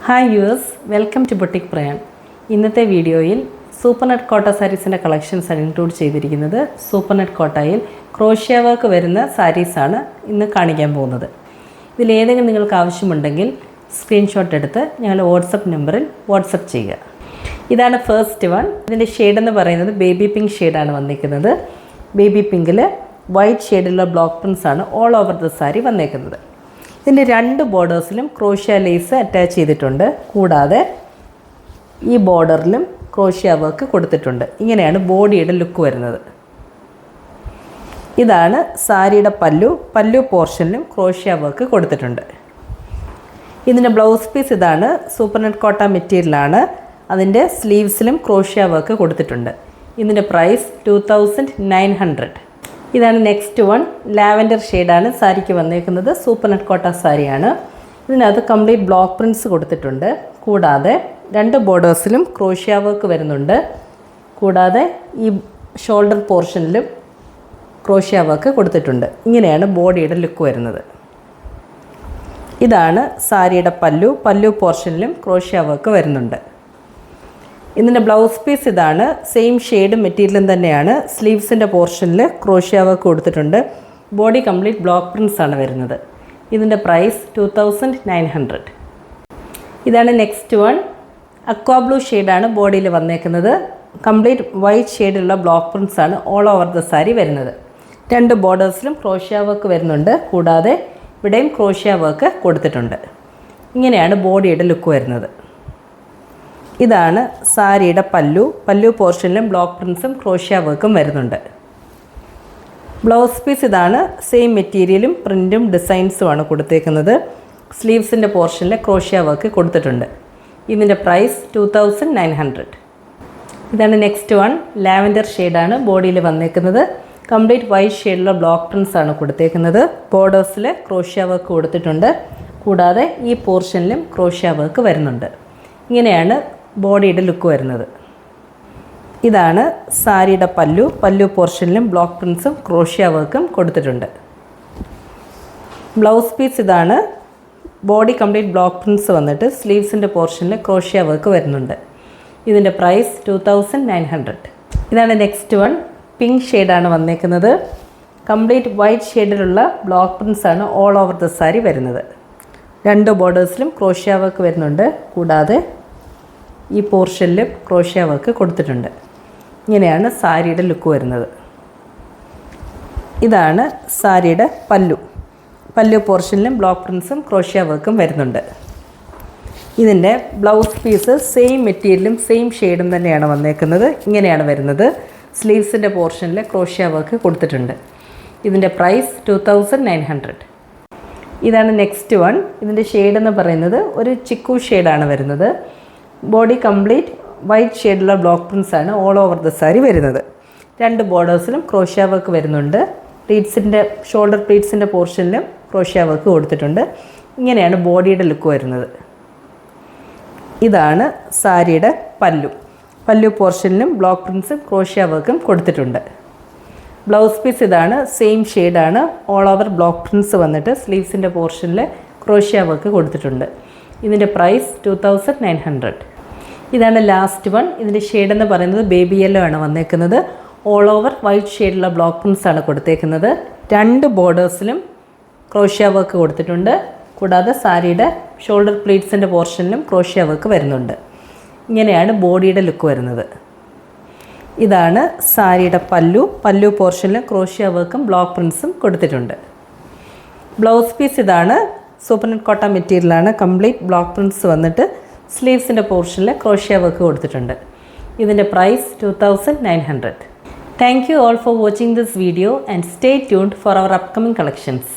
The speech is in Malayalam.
Hi viewers, welcome to boutique Prayan. ഇന്നത്തെ വീഡിയോയിൽ സൂപ്പർ നെറ്റ് കോട്ട സാരീസിൻ്റെ കളക്ഷൻസ് ഇൻക്ലൂഡ് ചെയ്തിരിക്കുന്നത്. സൂപ്പർ നെറ്റ് കോട്ടയിൽ ക്രോഷ്യ വർക്ക് വരുന്ന സാരീസാണ് ഇന്ന് കാണിക്കാൻ പോകുന്നത്. ഇതിലേതെങ്കിലും നിങ്ങൾക്ക് ആവശ്യമുണ്ടെങ്കിൽ സ്ക്രീൻഷോട്ട് എടുത്ത് ഞങ്ങളുടെ വാട്സപ്പ് നമ്പറിൽ വാട്സപ്പ് ചെയ്യുക. ഇതാണ് ഫസ്റ്റ് വൺ. ഇതിൻ്റെ ഷെയ്ഡ് എന്ന് പറയുന്നത് ബേബി പിങ്ക് ഷെയ്ഡാണ് വന്നിരിക്കുന്നത്. ബേബി പിങ്കിൽ വൈറ്റ് ഷെയ്ഡിലുള്ള ബ്ലോക്ക് പ്രിൻസ് ആണ് ഓൾ ഓവർ ദ സാരി വന്നേക്കുന്നത്. ഇതിൻ്റെ രണ്ട് ബോർഡേഴ്സിലും ക്രോഷ്യ ലേസ് അറ്റാച്ച് ചെയ്തിട്ടുണ്ട്. കൂടാതെ ഈ ബോർഡറിലും ക്രോഷ്യ വർക്ക് കൊടുത്തിട്ടുണ്ട്. ഇങ്ങനെയാണ് ബോഡിയുടെ ലുക്ക് വരുന്നത്. ഇതാണ് സാരിയുടെ പല്ലു പോർഷനിലും ക്രോഷ്യ വർക്ക് കൊടുത്തിട്ടുണ്ട്. ഇതിൻ്റെ ബ്ലൗസ് പീസ് ഇതാണ്. സൂപ്പർ നെറ്റ് കോട്ട മെറ്റീരിയലാണ്. അതിൻ്റെ സ്ലീവ്സിലും ക്രോഷ്യ വർക്ക് കൊടുത്തിട്ടുണ്ട്. ഇതിൻ്റെ പ്രൈസ് 2900. ഇതാണ് നെക്സ്റ്റ് വൺ. ലാവൻഡർ ഷെയ്ഡാണ് സാരിക്ക് വന്നേക്കുന്നത്. സൂപ്പർ നെറ്റ് കോട്ട സാരിയാണ്. ഇതിനകത്ത് കംപ്ലീറ്റ് ബ്ലോക്ക് പ്രിൻറ്റ്സ് കൊടുത്തിട്ടുണ്ട്. കൂടാതെ രണ്ട് ബോർഡേഴ്സിലും ക്രോഷ്യ വർക്ക് വരുന്നുണ്ട്. കൂടാതെ ഈ ഷോൾഡർ പോർഷനിലും ക്രോഷ്യ വർക്ക് കൊടുത്തിട്ടുണ്ട്. ഇങ്ങനെയാണ് ബോഡിയുടെ ലുക്ക് വരുന്നത്. ഇതാണ് സാരിയുടെ പല്ലു പോർഷനിലും ക്രോഷ്യ വർക്ക് വരുന്നുണ്ട്. ഇതിൻ്റെ ബ്ലൗസ് പീസ് ഇതാണ്. സെയിം ഷെയ്ഡ് മെറ്റീരിയലും തന്നെയാണ്. സ്ലീവ്സിൻ്റെ പോർഷനിൽ ക്രോഷ്യ വർക്ക് കൊടുത്തിട്ടുണ്ട്. ബോഡി കംപ്ലീറ്റ് ബ്ലോക്ക് പ്രിൻറ്റ്സ് ആണ് വരുന്നത്. ഇതിൻ്റെ പ്രൈസ് 2900. ഇതാണ് നെക്സ്റ്റ് വൺ. അക്വാ ബ്ലൂ ഷെയ്ഡാണ് ബോഡിയിൽ വന്നേക്കുന്നത്. കംപ്ലീറ്റ് വൈറ്റ് ഷെയ്ഡുള്ള ബ്ലോക്ക് പ്രിൻറ്റ്സ് ആണ് ഓൾ ഓവർ ദ സാരി വരുന്നത്. രണ്ട് ബോർഡേഴ്സിലും ക്രോഷ്യ വർക്ക് വരുന്നുണ്ട്. കൂടാതെ ഇവിടെയും ക്രോഷ്യ വർക്ക് കൊടുത്തിട്ടുണ്ട്. ഇങ്ങനെയാണ് ബോഡിയുടെ ലുക്ക് വരുന്നത്. ഇതാണ് സാരിയുടെ പല്ലു പോർഷനിലും ബ്ലോക്ക് പ്രിൻസും ക്രോഷ്യ വർക്കും വരുന്നുണ്ട്. ബ്ലൗസ് പീസ് ഇതാണ്. സെയിം മെറ്റീരിയലും പ്രിൻറ്റും ഡിസൈൻസുമാണ് കൊടുത്തേക്കുന്നത്. സ്ലീവ്സിൻ്റെ പോർഷനിൽ ക്രോഷ്യ വർക്ക് കൊടുത്തിട്ടുണ്ട്. ഇതിൻ്റെ പ്രൈസ് 2900. ഇതാണ് നെക്സ്റ്റ് വൺ. ലാവൻഡർ ഷെയ്ഡാണ് ബോഡിയിൽ വന്നേക്കുന്നത്. കംപ്ലീറ്റ് വൈറ്റ് ഷെയ്ഡിലുള്ള ബ്ലോക്ക് പ്രിൻസ് ആണ് കൊടുത്തേക്കുന്നത്. ബോർഡേഴ്സിൽ ക്രോഷ്യ വർക്ക് കൊടുത്തിട്ടുണ്ട്. കൂടാതെ ഈ പോർഷനിലും ക്രോഷ്യ വർക്ക് വരുന്നുണ്ട്. ഇങ്ങനെയാണ് ബോഡിയുടെ ലുക്ക് വരുന്നത്. ഇതാണ് സാരിയുടെ പല്ലു പോർഷനിലും ബ്ലോക്ക് പ്രിൻസും ക്രോഷ്യ വർക്കും കൊടുത്തിട്ടുണ്ട്. ബ്ലൗസ് പീസ് ഇതാണ്. ബോഡി കംപ്ലീറ്റ് ബ്ലോക്ക് പ്രിൻസ് വന്നിട്ട് സ്ലീവ്സിൻ്റെ പോർഷനിൽ ക്രോഷ്യ വർക്ക് വരുന്നുണ്ട്. ഇതിൻ്റെ പ്രൈസ് 2900. ഇതാണ് നെക്സ്റ്റ് വൺ. പിങ്ക് ഷെയ്ഡാണ് വന്നേക്കുന്നത്. കംപ്ലീറ്റ് വൈറ്റ് ഷെയ്ഡിലുള്ള ബ്ലോക്ക് പ്രിൻസ് ആണ് ഓൾ ഓവർ ദ സാരി വരുന്നത്. രണ്ട് ബോർഡേഴ്സിലും ക്രോഷ്യ വർക്ക് വരുന്നുണ്ട്. കൂടാതെ ഈ പോർഷനിലും ക്രോഷ്യ വർക്ക് കൊടുത്തിട്ടുണ്ട്. ഇങ്ങനെയാണ് സാരിയുടെ ലുക്ക് വരുന്നത്. ഇതാണ് സാരിയുടെ പല്ലു പോർഷനിലും ബ്ലോക്ക് പ്രിൻസും ക്രോഷ്യ വർക്കും വരുന്നുണ്ട്. ഇതിൻ്റെ ബ്ലൗസ് പീസ് സെയിം മെറ്റീരിയലും സെയിം ഷെയ്ഡും തന്നെയാണ് വന്നേക്കുന്നത്. ഇങ്ങനെയാണ് വരുന്നത്. സ്ലീവ്സിൻ്റെ പോർഷനിൽ ക്രോഷ്യ വർക്ക് കൊടുത്തിട്ടുണ്ട്. ഇതിൻ്റെ പ്രൈസ് 2900. ഇതാണ് നെക്സ്റ്റ് വൺ. ഇതിൻ്റെ ഷെയ്ഡ് എന്ന് പറയുന്നത് ഒരു ചിക്കു ഷെയ്ഡാണ് വരുന്നത്. ബോഡി കംപ്ലീറ്റ് വൈറ്റ് ഷെയ്ഡുള്ള ബ്ലോക്ക് പ്രിൻസ് ആണ് ഓൾ ഓവർ ദ സാരി വരുന്നത്. രണ്ട് ബോർഡേഴ്സിലും ക്രോഷ്യ വർക്ക് വരുന്നുണ്ട്. ഷോൾഡർ പ്ലീറ്റ്സിൻ്റെ പോർഷനിലും ക്രോഷ്യ വർക്ക് കൊടുത്തിട്ടുണ്ട്. ഇങ്ങനെയാണ് ബോഡിയുടെ ലുക്ക് വരുന്നത്. ഇതാണ് സാരിയുടെ പല്ലു പോർഷനിലും ബ്ലോക്ക് പ്രിൻസും ക്രോഷ്യ വർക്കും കൊടുത്തിട്ടുണ്ട്. ബ്ലൗസ് പീസ് ഇതാണ്. സെയിം ഷെയ്ഡാണ്. ഓൾ ഓവർ ബ്ലോക്ക് പ്രിൻസ് വന്നിട്ട് സ്ലീവ്സിൻ്റെ പോർഷനിൽ ക്രോഷ്യ വർക്ക് കൊടുത്തിട്ടുണ്ട്. ഇതിൻ്റെ പ്രൈസ് 2900. ഇതാണ് ലാസ്റ്റ് വൺ. ഇതിൻ്റെ ഷെയ്ഡ് എന്ന് പറയുന്നത് ബേബി യെല്ലോ ആണ് വന്നേക്കുന്നത്. ഓൾ ഓവർ വൈറ്റ് ഷെയ്ഡുള്ള ബ്ലോക്ക് പ്രിൻസ് ആണ് കൊടുത്തേക്കുന്നത്. രണ്ട് ബോർഡേഴ്സിലും ക്രോഷ്യ വർക്ക് കൊടുത്തിട്ടുണ്ട്. കൂടാതെ സാരിയുടെ ഷോൾഡർ പ്ലീറ്റ്സിൻ്റെ പോർഷനിലും ക്രോഷ്യ വർക്ക് വരുന്നുണ്ട്. ഇങ്ങനെയാണ് ബോഡിയുടെ ലുക്ക് വരുന്നത്. ഇതാണ് സാരിയുടെ പല്ലു പോർഷനിൽ ക്രോഷ്യ വർക്കും ബ്ലോക്ക് പ്രിൻസും കൊടുത്തിട്ടുണ്ട്. ബ്ലൗസ് പീസ് ഇതാണ്. സൂപ്പർ നെറ്റ് കോട്ട മെറ്റീരിയലാണ്. കംപ്ലീറ്റ് ബ്ലോക്ക് പ്രിൻറ്റ്സ് വന്നിട്ട് സ്ലീവ്സിൻ്റെ പോർഷനിൽ ക്രോഷ്യ വർക്ക് കൊടുത്തിട്ടുണ്ട്. ഇതിൻ്റെ price 2900. Thank you all for watching this video and stay tuned for our upcoming collections.